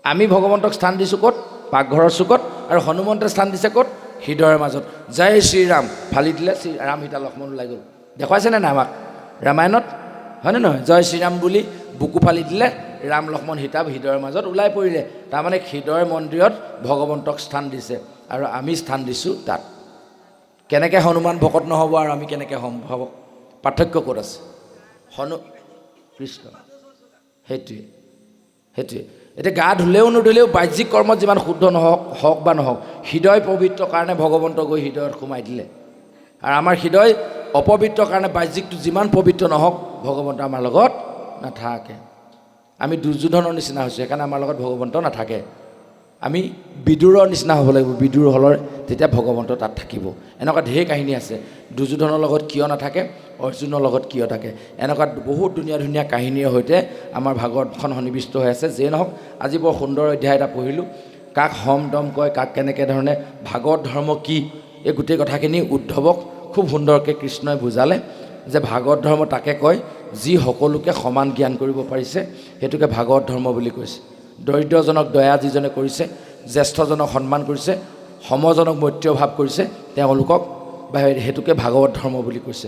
আমি ভগৱন্তক স্থান দিছোঁ ক'ত পাকঘৰৰ চুকত আৰু হনুমন্তে স্থান দিছে ক'ত হৃদয়ৰ মাজত জয় শ্ৰীৰাম ফালি দিলে শ্ৰী ৰাম সীতা লক্ষ্মণ ওলাই গ'ল দেখুৱাইছেনে নাই আমাক ৰামায়ণত হয়নে নহয় জয় শ্ৰীৰাম বুলি বুকু ফালি দিলে ৰাম লক্ষ্মণ সীতা হৃদয়ৰ মাজত ওলাই পৰিলে তাৰমানে হৃদয় মন্দিৰত ভগৱন্তক স্থান দিছে আৰু আমি স্থান দিছোঁ তাত কেনেকৈ হনুমান ভকত নহ'ব আৰু আমি কেনেকৈ সম্ভৱ পাৰ্থক্য ক'ত আছে কৃষ্ণ সেইটোৱে এতিয়া গা ধুলেও নুধুলেও বাহ্যিক কৰ্মত যিমান শুদ্ধ হওক বা নহওক হৃদয় পবিত্ৰ কাৰণে ভগৱন্ত গৈ হৃদয়ত সোমাই দিলে আৰু আমাৰ হৃদয় অপবিত্ৰ কাৰণে বাহ্যিকটো যিমান পবিত্ৰ নহওক ভগৱন্ত আমাৰ লগত নাথাকে আমি দুৰ্যোধনৰ নিচিনা হৈছোঁ সেইকাৰণে আমাৰ লগত ভগৱন্ত নাথাকে আমি বিদুৰৰ নিচিনা হ'ব লাগিব বিদুৰ হ'লৰ তেতিয়া ভগৱন্ত তাত থাকিব এনেকুৱা ঢেৰ কাহিনী আছে দুৰ্যোধনৰ লগত কিয় নাথাকে অৰ্জুনৰ লগত কিয় থাকে এনেকুৱা বহুত ধুনীয়া ধুনীয়া কাহিনীৰ সৈতে আমাৰ ভাগৱতখন সন্নিৱিষ্ট হৈ আছে যিয়ে নহওক আজি বৰ সুন্দৰ অধ্যায় এটা পঢ়িলোঁ কাক হম দম কয় কাক কেনেকৈ ধৰণে ভাগৱত ধৰ্ম কি এই গোটেই কথাখিনি উদ্ধৱক খুব সুন্দৰকৈ কৃষ্ণই বুজালে যে ভাগৱত ধৰ্ম তাকে কয় যি সকলোকে সমান জ্ঞান কৰিব পাৰিছে সেইটোকে ভাগৱত ধৰ্ম বুলি কৈছে দৰিদ্ৰজনক দয়া যিজনে কৰিছে জ্যেষ্ঠজনক সন্মান কৰিছে সমজনক মৈত্ৰীয় ভাৱ কৰিছে তেওঁলোকক বা সেইটোকে ভাগৱত ধৰ্ম বুলি কৈছে